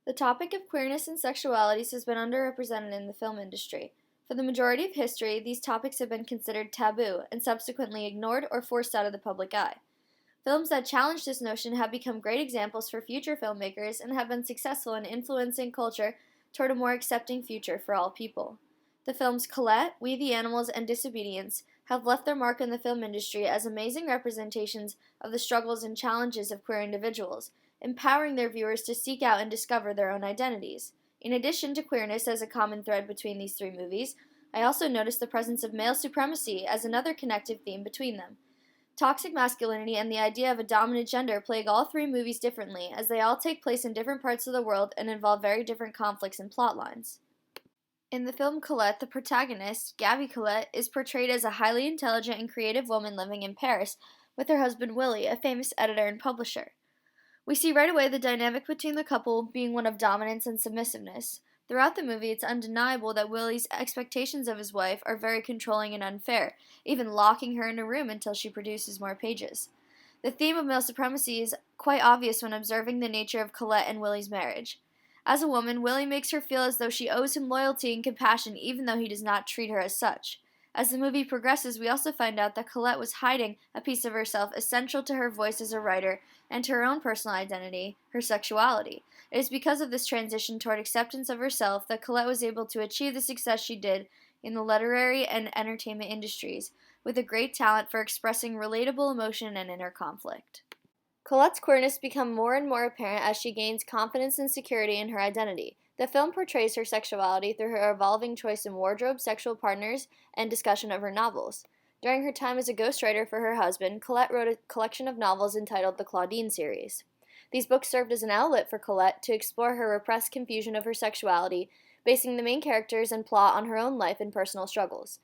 The topic of queerness and sexualities has been underrepresented in the film industry. For the majority of history, these topics have been considered taboo and subsequently ignored or forced out of the public eye. Films that challenge this notion have become great examples for future filmmakers and have been successful in influencing culture toward a more accepting future for all people. The films Colette, We the Animals, and Disobedience have left their mark in the film industry as amazing representations of the struggles and challenges of queer individuals, empowering their viewers to seek out and discover their own identities. In addition to queerness as a common thread between these three movies, I also noticed the presence of male supremacy as another connective theme between them. Toxic masculinity and the idea of a dominant gender plague all three movies differently, as they all take place in different parts of the world and involve very different conflicts and plot lines. In the film Colette, the protagonist, Gabby Colette, is portrayed as a highly intelligent and creative woman living in Paris with her husband Willie, a famous editor and publisher. We see right away the dynamic between the couple being one of dominance and submissiveness. Throughout the movie, it's undeniable that Willie's expectations of his wife are very controlling and unfair, even locking her in a room until she produces more pages. The theme of male supremacy is quite obvious when observing the nature of Colette and Willie's marriage. As a woman, Willie makes her feel as though she owes him loyalty and compassion even though he does not treat her as such. As the movie progresses, we also find out that Colette was hiding a piece of herself essential to her voice as a writer and to her own personal identity, her sexuality. It is because of this transition toward acceptance of herself that Colette was able to achieve the success she did in the literary and entertainment industries, with a great talent for expressing relatable emotion and inner conflict. Colette's queerness becomes more and more apparent as she gains confidence and security in her identity. The film portrays her sexuality through her evolving choice in wardrobe, sexual partners, and discussion of her novels. During her time as a ghostwriter for her husband, Colette wrote a collection of novels entitled the Claudine series. These books served as an outlet for Colette to explore her repressed confusion of her sexuality, basing the main characters and plot on her own life and personal struggles.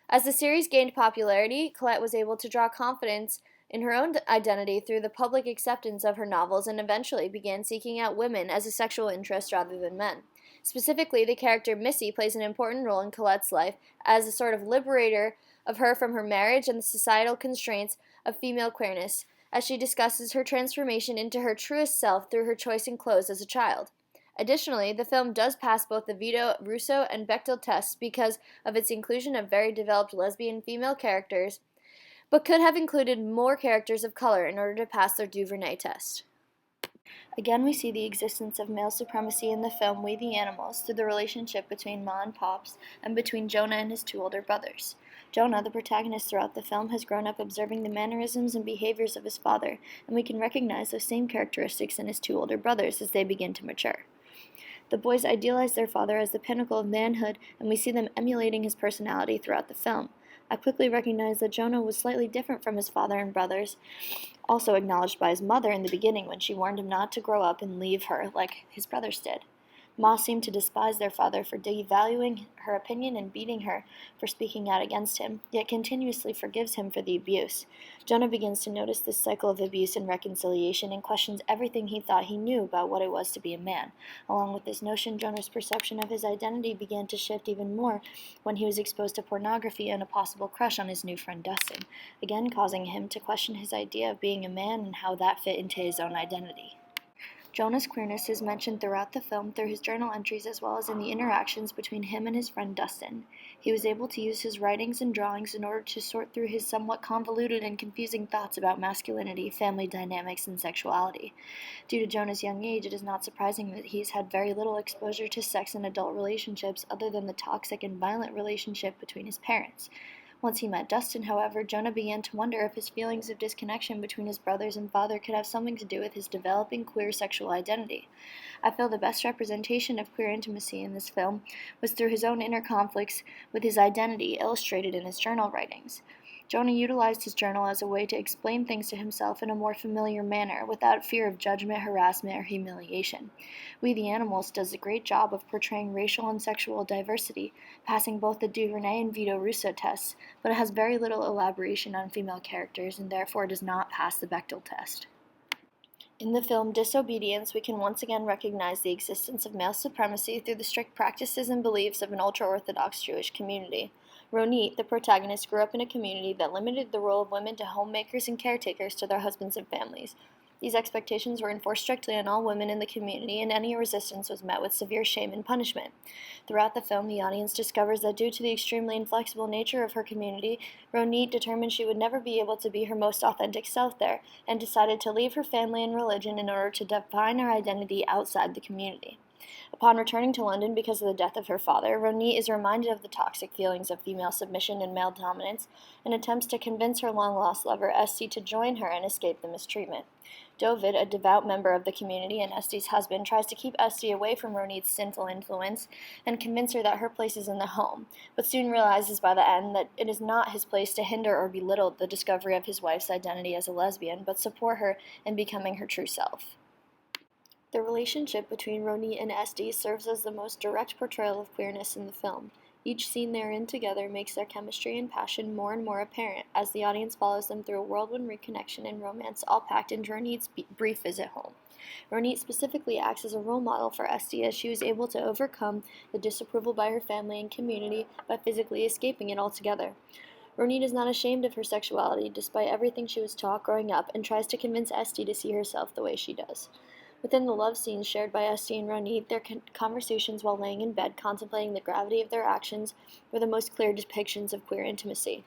As the series gained popularity, Colette was able to draw confidence in her own identity through the public acceptance of her novels and eventually began seeking out women as a sexual interest rather than men. Specifically, the character Missy plays an important role in Colette's life as a sort of liberator of her from her marriage and the societal constraints of female queerness, as she discusses her transformation into her truest self through her choice in clothes as a child. Additionally, the film does pass both the Vito, Russo, and Bechdel tests because of its inclusion of very developed lesbian female characters, but could have included more characters of color in order to pass their Duvernay test. Again, we see the existence of male supremacy in the film We the Animals through the relationship between Ma and Pops and between Jonah and his two older brothers. Jonah, the protagonist throughout the film, has grown up observing the mannerisms and behaviors of his father, and we can recognize those same characteristics in his two older brothers as they begin to mature. The boys idealize their father as the pinnacle of manhood, and we see them emulating his personality throughout the film. I quickly recognized that Jonah was slightly different from his father and brothers, also acknowledged by his mother in the beginning when she warned him not to grow up and leave her like his brothers did. Ma seemed to despise their father for devaluing her opinion and beating her for speaking out against him, yet continuously forgives him for the abuse. Jonah begins to notice this cycle of abuse and reconciliation and questions everything he thought he knew about what it was to be a man. Along with this notion, Jonah's perception of his identity began to shift even more when he was exposed to pornography and a possible crush on his new friend Dustin, again causing him to question his idea of being a man and how that fit into his own identity. Jonah's queerness is mentioned throughout the film through his journal entries as well as in the interactions between him and his friend Dustin. He was able to use his writings and drawings in order to sort through his somewhat convoluted and confusing thoughts about masculinity, family dynamics, and sexuality. Due to Jonah's young age, it is not surprising that he's had very little exposure to sex in adult relationships other than the toxic and violent relationship between his parents. Once he met Dustin, however, Jonah began to wonder if his feelings of disconnection between his brothers and father could have something to do with his developing queer sexual identity. I feel the best representation of queer intimacy in this film was through his own inner conflicts with his identity illustrated in his journal writings. Jonah utilized his journal as a way to explain things to himself in a more familiar manner, without fear of judgment, harassment, or humiliation. We the Animals does a great job of portraying racial and sexual diversity, passing both the Duvernay and Vito Russo tests, but it has very little elaboration on female characters and therefore does not pass the Bechdel test. In the film Disobedience, we can once again recognize the existence of male supremacy through the strict practices and beliefs of an ultra-Orthodox Jewish community. Ronit, the protagonist, grew up in a community that limited the role of women to homemakers and caretakers to their husbands and families. These expectations were enforced strictly on all women in the community, and any resistance was met with severe shame and punishment. Throughout the film, the audience discovers that due to the extremely inflexible nature of her community, Ronit determined she would never be able to be her most authentic self there, and decided to leave her family and religion in order to define her identity outside the community. Upon returning to London because of the death of her father, Ronit is reminded of the toxic feelings of female submission and male dominance, and attempts to convince her long-lost lover, Esti, to join her and escape the mistreatment. David, a devout member of the community and Esti's husband, tries to keep Esti away from Ronit's sinful influence and convince her that her place is in the home, but soon realizes by the end that it is not his place to hinder or belittle the discovery of his wife's identity as a lesbian, but support her in becoming her true self. The relationship between Ronit and Esti serves as the most direct portrayal of queerness in the film. Each scene they are in together makes their chemistry and passion more and more apparent as the audience follows them through a whirlwind reconnection and romance, all packed into Ronit's brief visit home. Ronit specifically acts as a role model for Esti as she was able to overcome the disapproval by her family and community by physically escaping it altogether. Ronit is not ashamed of her sexuality despite everything she was taught growing up and tries to convince Esti to see herself the way she does. Within the love scenes shared by Esti and Ronit, their conversations while laying in bed contemplating the gravity of their actions were the most clear depictions of queer intimacy.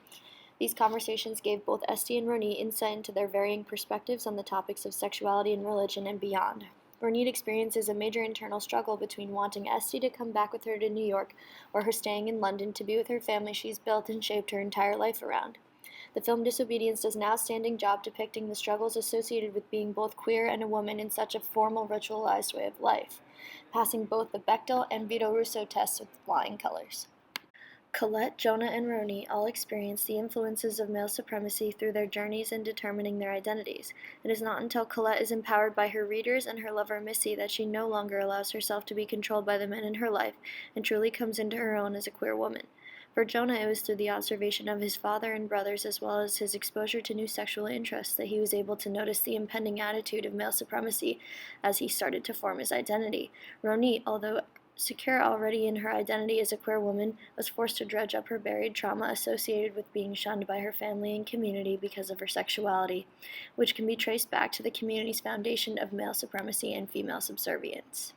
These conversations gave both Esti and Ronit insight into their varying perspectives on the topics of sexuality and religion and beyond. Ronit experiences a major internal struggle between wanting Esti to come back with her to New York or her staying in London to be with her family she's built and shaped her entire life around. The film Disobedience does an outstanding job depicting the struggles associated with being both queer and a woman in such a formal, ritualized way of life, passing both the Bechdel and Vito-Russo tests with flying colors. Colette, Jonah, and Ronit all experience the influences of male supremacy through their journeys in determining their identities. It is not until Colette is empowered by her readers and her lover Missy that she no longer allows herself to be controlled by the men in her life and truly comes into her own as a queer woman. For Jonah, it was through the observation of his father and brothers as well as his exposure to new sexual interests that he was able to notice the impending attitude of male supremacy as he started to form his identity. Ronit, although secure already in her identity as a queer woman, was forced to dredge up her buried trauma associated with being shunned by her family and community because of her sexuality, which can be traced back to the community's foundation of male supremacy and female subservience.